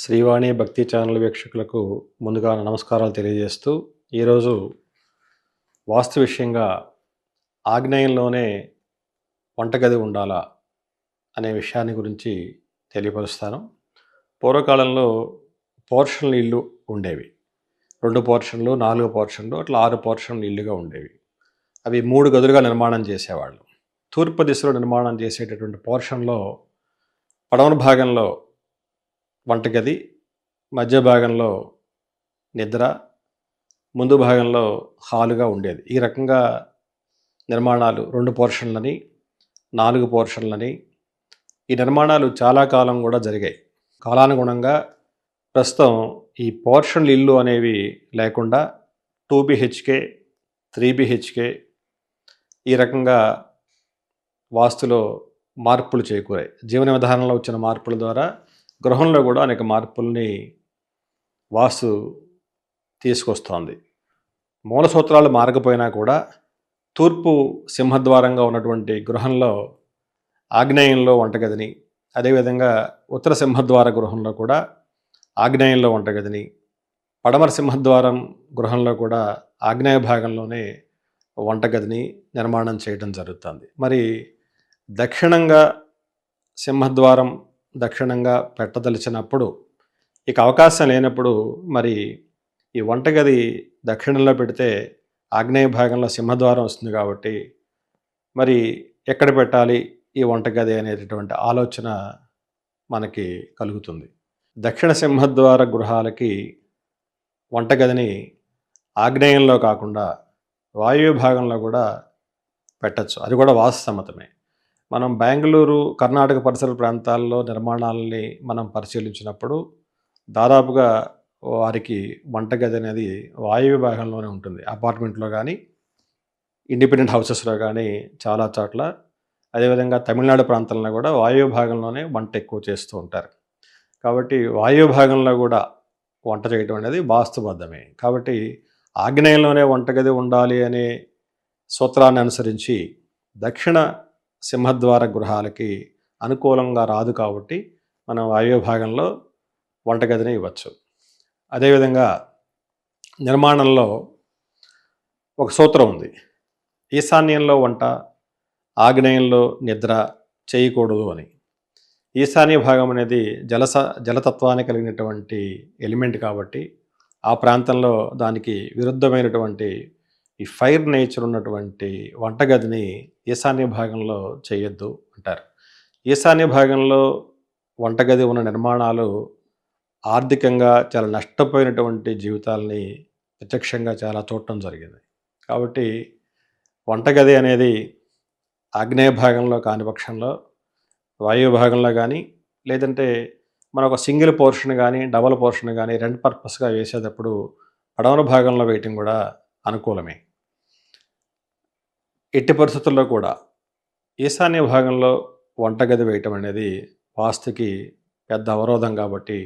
శ్రీవాణి భక్తి ఛానల్ వీక్షకులకు ముందుగా నమస్కారాలు తెలియజేస్తూ ఈరోజు వాస్తు విషయంగా ఆగ్నేయంలోనే వంటగది ఉండాలా అనే విషయాన్ని గురించి తెలియపరుస్తాను. పూర్వకాలంలో పోర్షన్లు ఇల్లు ఉండేవి. 2 పోర్షన్లు, 4 పోర్షన్లు, అట్లా 6 పోర్షన్లు ఇల్లుగా ఉండేవి. అవి 3 గదులుగా నిర్మాణం చేసేవాళ్ళు. తూర్పు దిశలో నిర్మాణం చేసేటటువంటి పోర్షన్లో పడమర భాగంలో వంటగది, మధ్య భాగంలో నిద్ర, ముందు భాగంలో హాలుగా ఉండేది. ఈ రకంగా నిర్మాణాలు 2 పోర్షన్లని, 4 పోర్షన్లని ఈ నిర్మాణాలు చాలా కాలం కూడా జరిగాయి. కాలానుగుణంగా ప్రస్తుతం ఈ పోర్షన్లు ఇల్లు అనేవి లేకుండా 2 BHK, 3 BHK ఈ రకంగా వాస్తులో మార్పులు చేకూరాయి. జీవన విధానంలో వచ్చిన మార్పుల ద్వారా గృహంలో కూడా అనేక మార్పుల్ని వాస్తు తీసుకొస్తోంది. మూల సూత్రాలు మారకపోయినా కూడా తూర్పు సింహద్వారంగా ఉన్నటువంటి గృహంలో ఆగ్నేయంలో వంటగదిని, అదేవిధంగా ఉత్తర సింహద్వార గృహంలో కూడా ఆగ్నేయంలో వంటగదిని, పడమర సింహద్వారం గృహంలో కూడా ఆగ్నేయ భాగంలోనే వంటగదిని నిర్మాణం చేయడం జరుగుతుంది. మరి దక్షిణంగా సింహద్వారం దక్షిణంగా పెట్టదలిచినప్పుడు ఇక అవకాశం లేనప్పుడు మరి ఈ వంటగది దక్షిణంలో పెడితే ఆగ్నేయ భాగంలో సింహద్వారం వస్తుంది కాబట్టి మరి ఎక్కడ పెట్టాలి ఈ వంటగది అనేటటువంటి ఆలోచన మనకి కలుగుతుంది. దక్షిణ సింహద్వార గృహాలకి వంటగదిని ఆగ్నేయంలో కాకుండా వాయువ్య భాగంలో కూడా పెట్టచ్చు. అది కూడా వాస్తు మనం బెంగళూరు, కర్ణాటక పరిసర ప్రాంతాల్లో నిర్మాణాలని మనం పరిశీలించినప్పుడు దాదాపుగా వారికి వంటగది అనేది వాయువ్య భాగంలోనే ఉంటుంది. అపార్ట్మెంట్లో కానీ, ఇండిపెండెంట్ హౌసెస్లో కానీ చాలా చోట్ల, అదేవిధంగా తమిళనాడు ప్రాంతంలో కూడా వాయువ్య భాగంలోనే వంట ఎక్కువ చేస్తూ ఉంటారు. కాబట్టి వాయువ్య భాగంలో కూడా వంట చేయడం అనేది వాస్తుబద్ధమే. కాబట్టి ఆగ్నేయంలోనే వంటగది ఉండాలి అనే సూత్రాన్ని అనుసరించి దక్షిణ సింహద్వార గృహాలకి అనుకూలంగా రాదు కాబట్టి మనం వాయువ్య భాగంలో వంటగదిని ఇవ్వచ్చు. అదేవిధంగా నిర్మాణంలో ఒక సూత్రం ఉంది. ఈశాన్యంలో వంట, ఆగ్నేయంలో నిద్ర చేయకూడదు అని. ఈశాన్య భాగం అనేది జలతత్వాన్ని కలిగినటువంటి ఎలిమెంట్ కాబట్టి ఆ ప్రాంతంలో దానికి విరుద్ధమైనటువంటి ఈ ఫైర్ నేచర్ ఉన్నటువంటి వంటగదిని ఈశాన్య భాగంలో చేయొద్దు అంటారు. ఈశాన్య భాగంలో వంటగది ఉన్న నిర్మాణాలు ఆర్థికంగా చాలా నష్టపోయినటువంటి జీవితాలని ప్రత్యక్షంగా చాలా చూడటం జరిగింది. కాబట్టి వంటగది అనేది ఆగ్నేయ భాగంలో కాని పక్షంలో వాయువ్య భాగంలో కానీ, లేదంటే మనం ఒక సింగిల్ పోర్షన్ కానీ, డబల్ పోర్షన్ కానీ రెంట్ పర్పస్గా వేసేటప్పుడు పడమర భాగంలో వేయటం కూడా అనుకూలమే. ఎట్టి పరిస్థితుల్లో కూడా ఈశాన్య భాగంలో వంటగది వేయటం అనేది వాస్తుకి పెద్ద అవరోధం కాబట్టి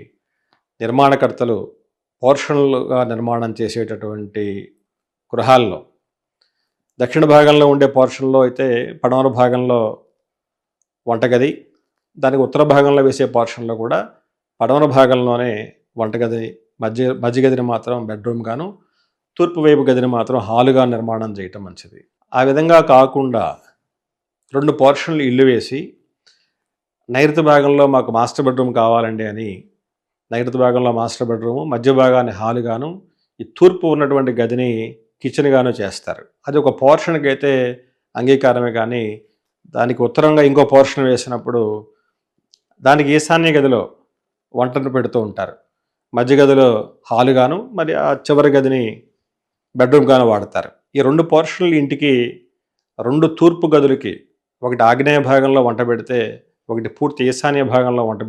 నిర్మాణకర్తలు పోర్షన్లుగా నిర్మాణం చేసేటటువంటి గృహాల్లో దక్షిణ భాగంలో ఉండే పోర్షన్లో అయితే పడమర భాగంలో వంటగది, దానికి ఉత్తర భాగంలో వేసే పోర్షన్లో కూడా పడమర భాగంలోనే వంటగది, మధ్య గదిని మాత్రం బెడ్రూమ్ గాను, తూర్పు వైపు గదిని మాత్రం హాలుగా నిర్మాణం చేయటం మంచిది. ఆ విధంగా కాకుండా 2 పోర్షన్లు ఇల్లు వేసి నైరుతి భాగంలో మాకు మాస్టర్ బెడ్రూమ్ కావాలండి అని నైరుతి భాగంలో మాస్టర్ బెడ్రూము, మధ్య భాగాన్ని హాలుగాను, ఈ తూర్పు ఉన్నటువంటి గదిని కిచెన్గాను చేస్తారు. అది ఒక పోర్షన్కి అయితే అంగీకారమే, కానీ దానికి ఉత్తరంగా ఇంకో పోర్షన్ వేసినప్పుడు దానికి ఈశాన్య గదిలో వంటను పెడుతూ ఉంటారు. మధ్య గదిలో హాలుగాను, మరి ఆ చివరి గదిని బెడ్రూమ్గాను వాడతారు. ఈ 2 పోర్షన్లు ఇంటికి 2 తూర్పు గదులకి, ఒకటి ఆగ్నేయ భాగంలో వంట పెడితే ఒకటి పూర్తి ఈశాన్య భాగంలో వంట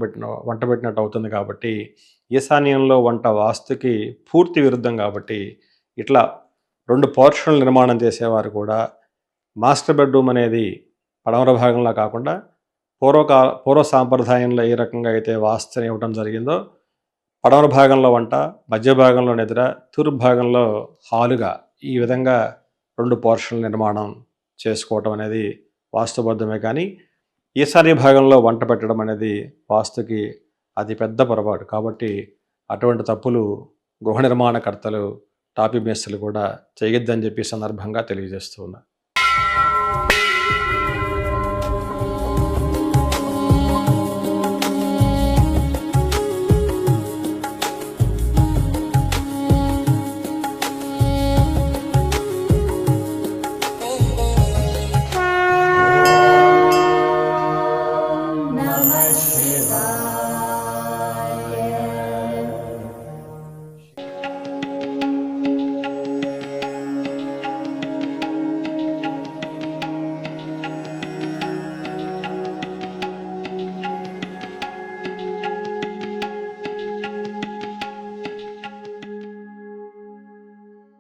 పెట్టినట్టు అవుతుంది. కాబట్టి ఈశాన్యంలో వంట వాస్తుకి పూర్తి విరుద్ధం. కాబట్టి ఇట్లా 2 పోర్షన్లు నిర్మాణం చేసేవారు కూడా మాస్టర్ బెడ్రూమ్ అనేది పడమర భాగంలో కాకుండా పూర్వ సాంప్రదాయంలో ఏ రకంగా అయితే వాస్తుని ఇవ్వడం జరిగిందో పడమర భాగంలో వంట, మధ్య భాగంలో నిద్ర, తూర్పు భాగంలో హాలుగా ఈ విధంగా 2 పోర్షన్ల నిర్మాణం చేసుకోవటం అనేది వాస్తుబద్ధమే. కానీ ఈశాన్య భాగంలో వంట పెట్టడం అనేది వాస్తుకి అది పెద్ద పొరపాటు. కాబట్టి అటువంటి తప్పులు గృహ నిర్మాణకర్తలు, టాపీ మేస్త్రీలు కూడా చేయొద్దని చెప్పి ఈ సందర్భంగా తెలియజేస్తూ ఉన్నా.